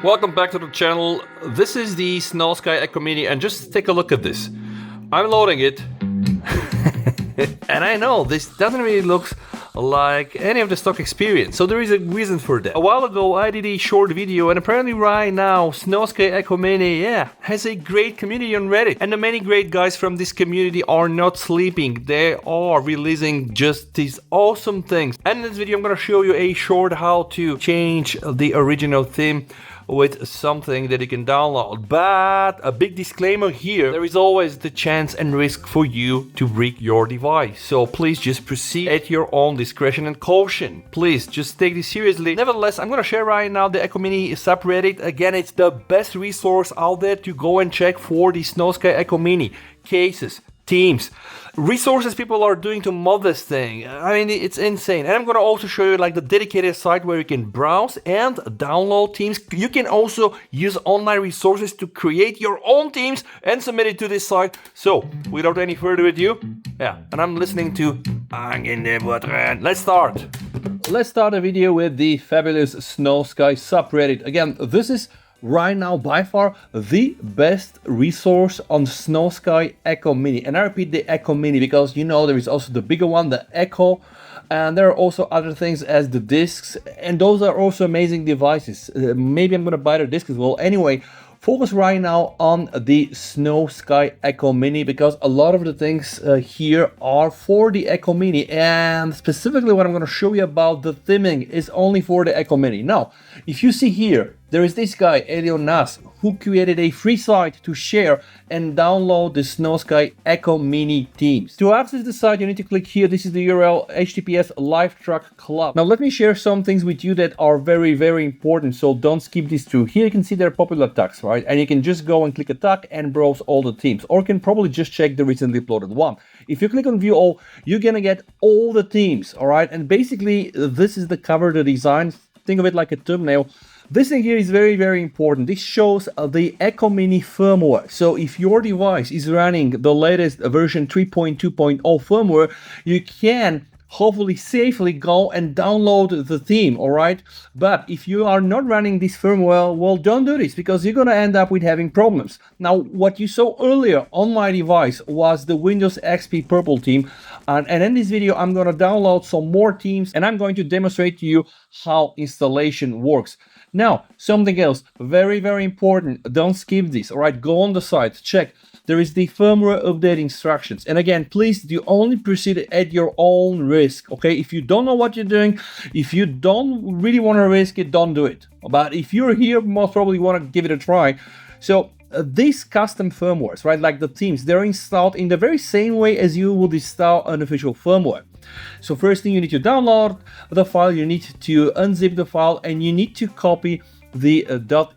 Welcome back to the channel. This is the Snowsky Echo Mini, and just take a look at this. I'm loading it. And I know this doesn't really look like any of the stock experience, so there is a reason for that. A while ago I did a short video, and apparently right now Snowsky Echo Mini, has a great community on Reddit, and the many great guys from this community are not sleeping. They are releasing just these awesome things. And in this video I'm gonna show you a short how to change the original theme with something that you can download. But a big disclaimer here, there is always the chance and risk for you to break your device. So please just proceed at your own discretion and caution. Please just take this seriously. Nevertheless, I'm gonna share right now the Echo Mini subreddit. Again, it's the best resource out there to go and check for the Snowsky Echo Mini cases, teams, resources people are doing to mod this thing. I mean, it's insane. And I'm gonna also show you like the dedicated site where you can browse and download teams. You can also use online resources to create your own teams and submit it to this site. So without any further ado, and I'm listening to Let's start. Let's start the video with the fabulous Snowsky subreddit. Again, this is right now by far the best resource on Snowsky Echo Mini. And I repeat, the Echo Mini, because you know there is also the bigger one, the Echo, and there are also other things as the discs, and those are also amazing devices. Maybe I'm gonna buy the disc as well. Anyway, focus right now on the Snowsky Echo Mini, because a lot of the things here are for the Echo Mini, and specifically what I'm going to show you about the theming is only for the Echo Mini. Now, if you see here, there is this guy, Elion Nas, who created a free site to share and download the Snowsky Echo Mini themes. To access the site, you need to click here. This is the URL, https LiveTruck Club. Now, let me share some things with you that are very, very important, so don't skip this through. Here you can see their popular tags, right? And you can just go and click a tag and browse all the themes, or you can probably just check the recently uploaded one. If you click on view all, you're gonna get all the themes, all right? And basically, this is the cover, the design. Think of it like a thumbnail. This thing here is very, very important. This shows the Echo Mini firmware. So if your device is running the latest version 3.2.0 firmware, you can hopefully safely go and download the theme, all right? But if you are not running this firmware, well, don't do this, because you're gonna end up with having problems. Now, what you saw earlier on my device was the Windows XP purple theme, and in this video I'm gonna download some more themes, and I'm going to demonstrate to you how installation works. Now, something else, very, very important, don't skip this, all right? Go on the site, check. There is the firmware update instructions. And again, please do only proceed at your own risk, okay? If you don't know what you're doing, if you don't really want to risk it, don't do it. But if you're here, most probably want to give it a try. So these custom firmwares, right, like the themes, they're installed in the very same way as you would install an official firmware. So first thing, you need to download the file, you need to unzip the file, and you need to copy the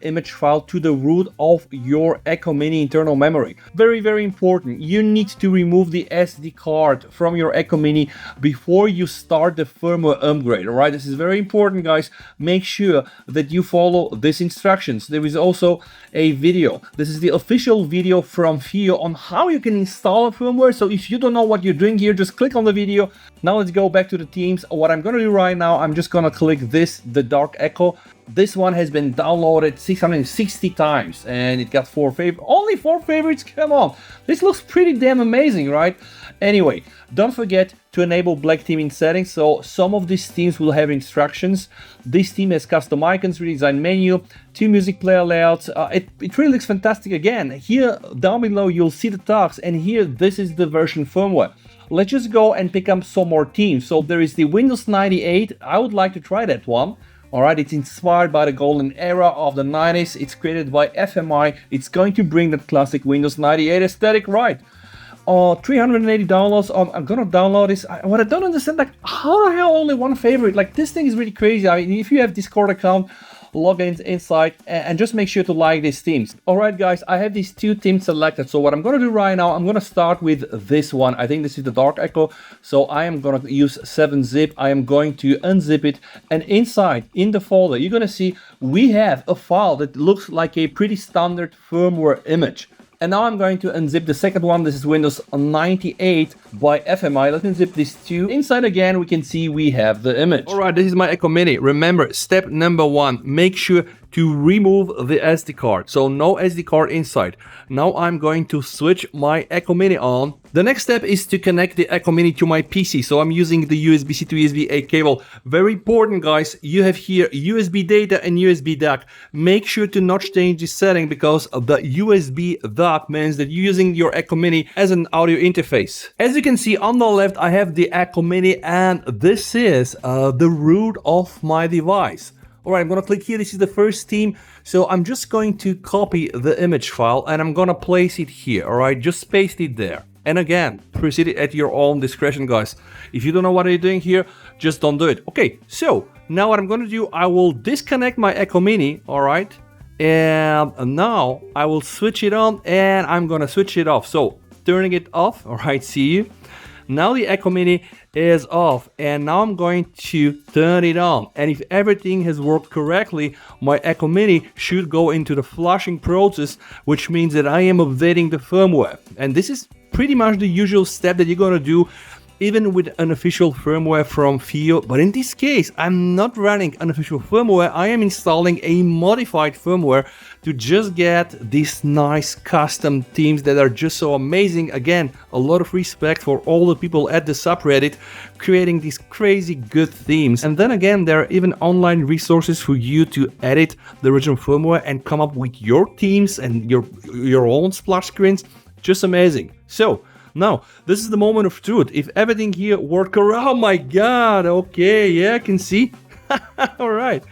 .image file to the root of your Echo Mini internal memory. Very, very important. You need to remove the SD card from your Echo Mini before you start the firmware upgrade, all right? This is very important, guys. Make sure that you follow these instructions. There is also a video. This is the official video from FIO on how you can install a firmware. So if you don't know what you're doing here, just click on the video. Now let's go back to the themes. What I'm gonna do right now, I'm just gonna click this, the Dark Echo. This one has been downloaded 660 times, and it got only 4 favorites. Come on, this looks pretty damn amazing, right? Anyway, don't forget to enable black theming settings. So some of these themes will have instructions. This theme has custom icons, redesigned menu, 2 music player layouts. It really looks fantastic. Again, here down below you'll see the tags, and here this is the version firmware. Let's just go and pick up some more themes. So there is the Windows 98. I would like to try that one. All right, it's inspired by the golden era of the 90s. It's created by FMI. It's going to bring that classic Windows 98 aesthetic, right? $380. I'm gonna download this. What I don't understand, like, how the hell only 1 favorite? Like, this thing is really crazy. I mean, if you have Discord account, log in inside and just make sure to like these themes. All right, guys, I have these 2 themes selected. So what I'm gonna do right now, I'm gonna start with this one. I think this is the Dark Echo. So I am gonna use 7-zip. I am going to unzip it, and inside in the folder, you're gonna see we have a file that looks like a pretty standard firmware image. And now I'm going to unzip the second one. This is Windows 98 by FMI. Let's unzip this too. Inside again, we can see we have the image. All right, this is my Echo Mini. Remember, step number 1, make sure to remove the SD card. So no SD card inside. Now I'm going to switch my Echo Mini on. The next step is to connect the Echo Mini to my PC. So I'm using the USB-C to USB-A cable. Very important, guys. You have here USB data and USB dock. Make sure to not change this setting because the USB dock means that you're using your Echo Mini as an audio interface. As you can see on the left, I have the Echo Mini, and this is the root of my device. Alright, I'm gonna click here. This is the first theme. So I'm just going to copy the image file and I'm gonna place it here. Alright, just paste it there. And again, proceed it at your own discretion, guys. If you don't know what you're doing here, just don't do it. Okay, so now what I'm gonna do, I will disconnect my Echo Mini, alright? And now I will switch it on and I'm gonna switch it off. So turning it off, alright, see you. Now the Echo Mini is off and now I'm going to turn it on, and if everything has worked correctly, my Echo Mini should go into the flushing process, which means that I am updating the firmware. And this is pretty much the usual step that you're gonna do even with unofficial firmware from FIO, but in this case I'm not running unofficial firmware. I am installing a modified firmware to just get these nice custom themes that are just so amazing. Again, a lot of respect for all the people at the subreddit creating these crazy good themes. And then again, there are even online resources for you to edit the original firmware and come up with your themes and your own splash screens. Just amazing. So now, this is the moment of truth. If everything here worked around, oh my god, okay, yeah, I can see. Alright.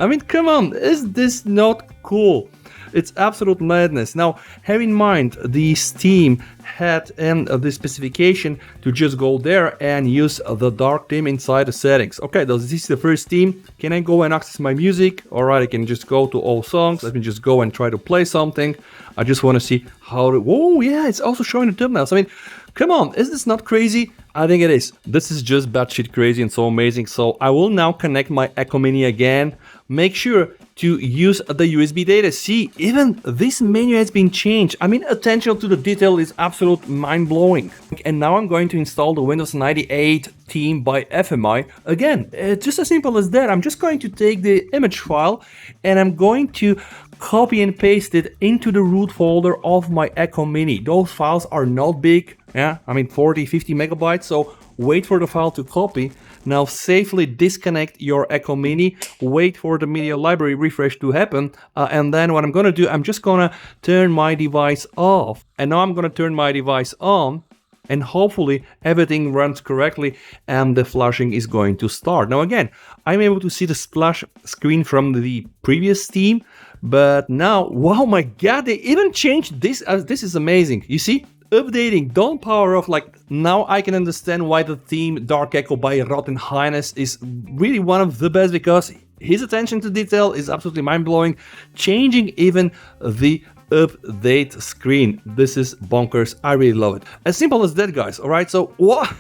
I mean, come on, is this not cool? It's absolute madness. Now, have in mind, the Steam had the specification to just go there and use the dark theme inside the settings. Okay, this is the first theme. Can I go and access my music? Alright, I can just go to all songs. Let me just go and try to play something. I just want to see how to... Whoa, yeah, it's also showing the thumbnails. I mean, come on, is this not crazy? I think it is. This is just batshit crazy and so amazing. So I will now connect my Echo Mini again. Make sure to use the USB data. See, even this menu has been changed. I mean, attention to the detail is absolute mind-blowing. And now I'm going to install the Windows 98 theme by FMI. Again, just as simple as that. I'm just going to take the image file and I'm going to copy and paste it into the root folder of my Echo Mini. Those files are not big. Yeah, I mean 40-50 megabytes, so wait for the file to copy. Now safely disconnect your Echo Mini, wait for the media library refresh to happen, and then what I'm gonna do, I'm just gonna turn my device off. And now I'm gonna turn my device on, and hopefully everything runs correctly and the flushing is going to start. Now again, I'm able to see the splash screen from the previous theme, but now, wow, my god, they even changed this. This is amazing. You see? Updating, don't power off. Like, now I can understand why the theme Dark Echo by Rotten Highness is really one of the best, because his attention to detail is absolutely mind-blowing, changing even the update screen. This is bonkers. I really love it. As simple as that, guys. Alright, so what?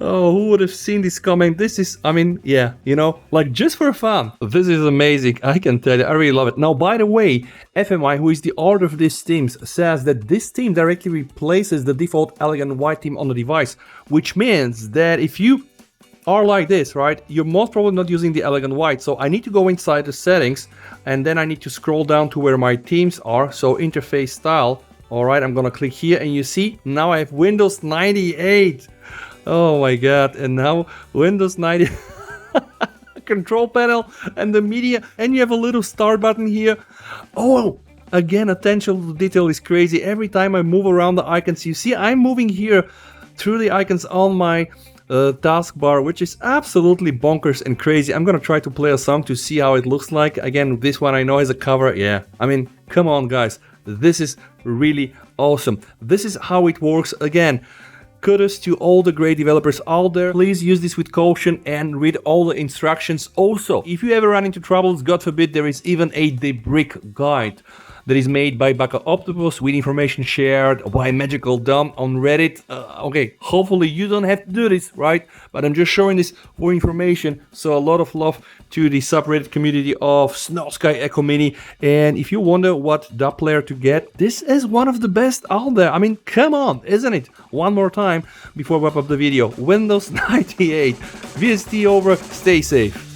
Oh, who would have seen this coming? This is, I mean, yeah, you know, like just for fun. This is amazing, I can tell you, I really love it. Now, by the way, FMI, who is the author of these themes, says that this theme directly replaces the default elegant white theme on the device, which means that if you are like this, right, you're most probably not using the elegant white. So I need to go inside the settings and then I need to scroll down to where my themes are. So interface style. All right, I'm gonna click here and you see, now I have Windows 98. Oh my god, and now Windows 90 control panel and the media, and you have a little start button here. Oh, again, attention to detail is crazy. Every time I move around the icons, you see I'm moving here through the icons on my taskbar, which is absolutely bonkers and crazy. I'm gonna try to play a song to see how it looks like. Again, this one I know has a cover. Yeah, I mean, come on guys, this is really awesome. This is how it works. Again, kudos to all the great developers out there. Please use this with caution and read all the instructions. Also, if you ever run into troubles, God forbid, there is even a debrick guide that is made by Baka Octopus with information shared by Magical Dom on Reddit. Okay, hopefully you don't have to do this, right? But I'm just showing this for information. So a lot of love to the subreddit community of Snowsky Echo Mini. And if you wonder what dub player to get, this is one of the best out there. I mean, come on, isn't it? One more time before I wrap up the video. Windows 98. VST over, stay safe.